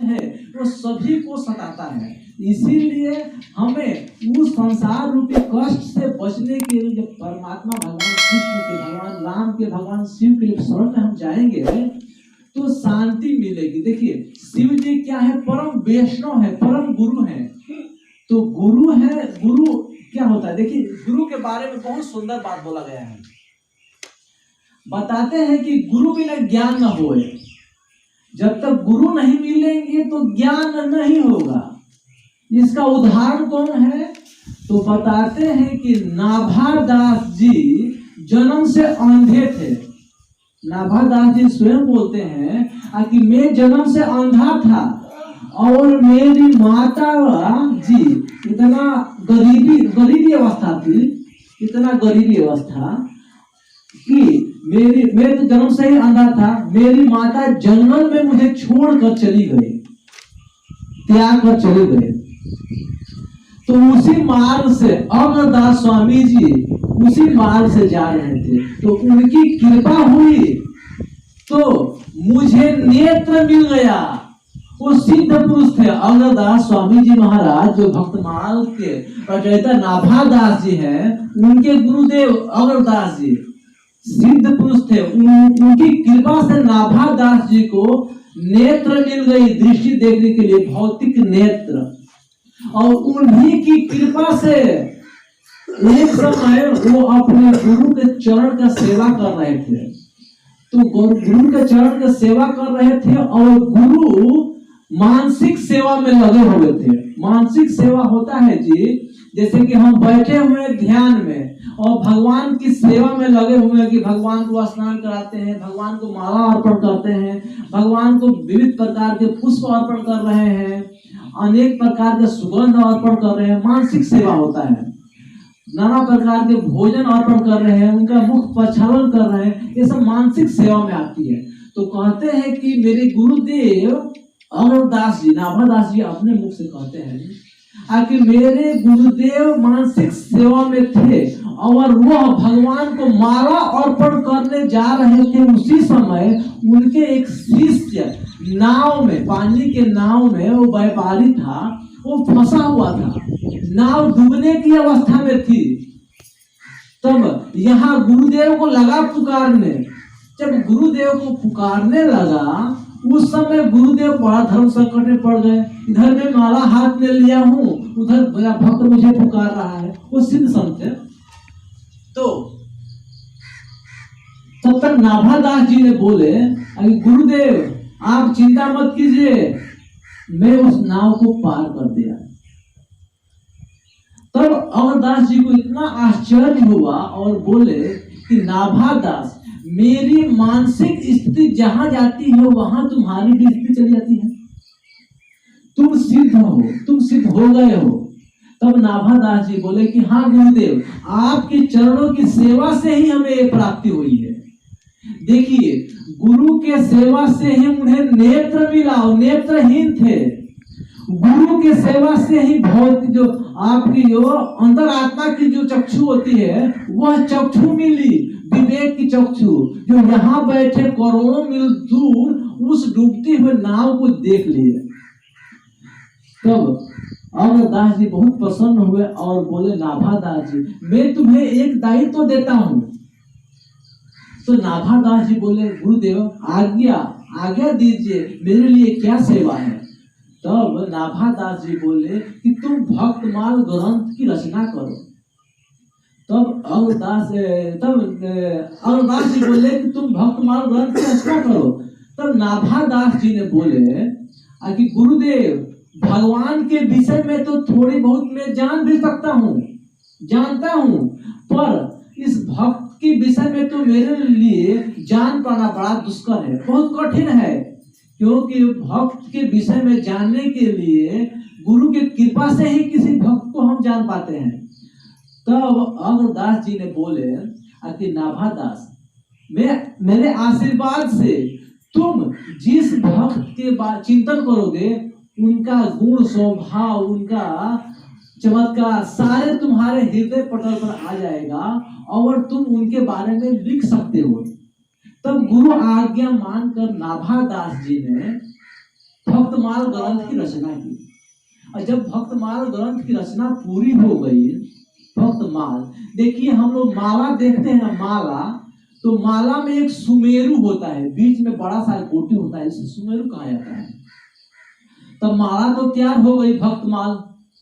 है वो सभी को सताता है। इसीलिए हमें उस संसार रूपी कष्ट से बचने के लिए जब परमात्मा भगवान कृष्ण के, भगवान राम के, भगवान शिव के शरण में हम जाएंगे तो शांति मिलेगी। देखिए शिव जी क्या है, परम वैष्णव है, परम गुरु है। तो गुरु है, गुरु क्या होता है, देखिए गुरु के बारे में बहुत सुंदर बात बोला गया है। बताते हैं कि गुरु बिना ज्ञान न होए, जब तक गुरु नहीं मिलेंगे तो ज्ञान नहीं होगा। इसका उदाहरण कौन है, तो बताते हैं कि नाभादास जी जन्म से अंधे थे। नाभादास जी स्वयं बोलते हैं कि मैं जन्म से अंधा था और मेरी माता जी इतना गरीबी अवस्था थी, इतना गरीबी अवस्था कि मैं तो जन्म से ही अंधा था। मेरी माता जंगल में मुझे छोड़कर चली गई, त्याग कर चले गए। तो उसी मार्ग से अमरदास स्वामी जी उसी मार्ग से जा रहे थे, तो उनकी कृपा हुई तो मुझे नेत्र मिल गया। वो सिद्ध पुरुष थे अमरदास स्वामी जी महाराज, जो भक्तमाल के रचयिता नाभादास जी हैं, उनके गुरुदेव अमरदास जी सिद्ध पुरुष थे। उनकी कृपा से नाभादास जी को नेत्र मिल गई, दृष्टि देखने के लिए, भौतिक नेत्र। और उन्हीं की कृपा से एक समय वो अपने गुरु के चरण का सेवा कर रहे थे। तो गुरु के चरण का सेवा कर रहे थे और गुरु मानसिक सेवा में लगे हुए थे। मानसिक सेवा होता है जी, जैसे कि हम बैठे हुए ध्यान में और भगवान की सेवा में लगे हुए हैं कि भगवान को स्नान कराते हैं, भगवान को माला अर्पण करते हैं, भगवान को विविध प्रकार के पुष्प अर्पण कर रहे हैं, अनेक प्रकार के सुगंध अर्पण कर रहे हैं। मानसिक सेवा होता है। नाना प्रकार के भोजन अर्पण कर रहे हैं, उनका मुख प्रक्षालन कर रहे हैं, ये सब मानसिक सेवा में आती है। तो कहते हैं कि मेरे गुरुदेव अमरदास जी, नाभादास जी अपने मुख से कहते हैं कि मेरे गुरुदेव मानसिक सेवा में थे और वह भगवान को माला अर्पण करने जा रहे थे। उसी समय उनके एक शिष्य नाव में, पानी के नाव में, वो व्यापारी था, वो फंसा हुआ था, नाव डूबने की अवस्था में थी। तब यहाँ गुरुदेव को लगा पुकारने। जब गुरुदेव को पुकारने लगा उस समय गुरुदेव बड़ा धर्म संकट में पड़ गए। इधर मैं माला हाथ में लिया हूँ, उधर मेरा भक्त मुझे पुकार रहा है। वो सिद्ध संत है। तो तब तक नाभादास जी ने बोले गुरुदेव आप चिंता मत कीजिए, मैं उस नाव को पार कर दिया। तब अमरदास जी को इतना आश्चर्य हुआ और बोले कि नाभादास, मेरी मानसिक स्थिति जहां जाती है वहां तुम्हारी भी स्थिति चली जाती है। तुम सिद्ध हो, तुम सिद्ध हो गए हो। तब नाभादास जी बोले कि हाँ गुरुदेव, आपके चरणों की सेवा से ही हमें ये प्राप्ति हुई है। देखिए गुरु के सेवा से ही उन्हें नेत्र मिला और नेत्रहीन थे। गुरु के सेवा से ही भौतिक जो आपकी जो अंतर आत्मा की जो चक्षु होती है वह चक्षु मिली, विवेक की चक्षु, जो यहाँ बैठे करोड़ों मील दूर उस डूबती हुए नाव को देख लिए। तब अमरदास जी बहुत प्रसन्न हुए और बोले नाभादास जी, मैं तुम्हें एक दायित्व देता हूँ। तो नाभादास जी बोले गुरुदेव आज्ञा दीजिए, मेरे लिए क्या सेवा है। तब नाभादास जी बोले कि तुम भक्तमाल ग्रंथ की रचना करो। तब अमरदास जी बोले कि तुम भक्तमाल ग्रंथ की रचना करो। तब नाभादास जी ने बोले कि गुरुदेव, भगवान के विषय में तो थोड़ी बहुत मैं जान भी सकता हूँ, जानता हूँ, पर इस भक्त के विषय में तो मेरे लिए जान पाना बड़ा दुष्कर है, बहुत कठिन है। क्योंकि भक्त के विषय में जानने के लिए गुरु की कृपा से ही किसी भक्त को हम जान पाते हैं। तब अमरदास जी ने बोले कि नाभादास, मेरे आशीर्वाद से तुम जिस भक्त के चिंतन करोगे उनका गुण, स्वभाव, उनका चमत्कार सारे तुम्हारे हृदय पटल पर आ जाएगा और तुम उनके बारे में लिख सकते हो। तब गुरु आज्ञा मानकर नाभादास जी ने भक्तमाल ग्रंथ की रचना की। और जब भक्तमाल ग्रंथ की रचना पूरी हो गई, भक्तमाल, देखिए हम लोग माला देखते हैं ना, माला, तो माला में एक सुमेरु होता है, बीच में बड़ा सा कोटि होता है, इसे सुमेरु कहा जाता है। तब माला तो तैयार हो गई, भक्तमाल,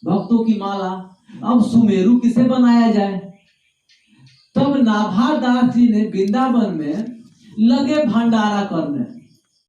भक्तों की माला। अब सुमेरु किसे बनाया जाए? तब नाभादास जी ने वृंदावन में लगे भंडारा करने।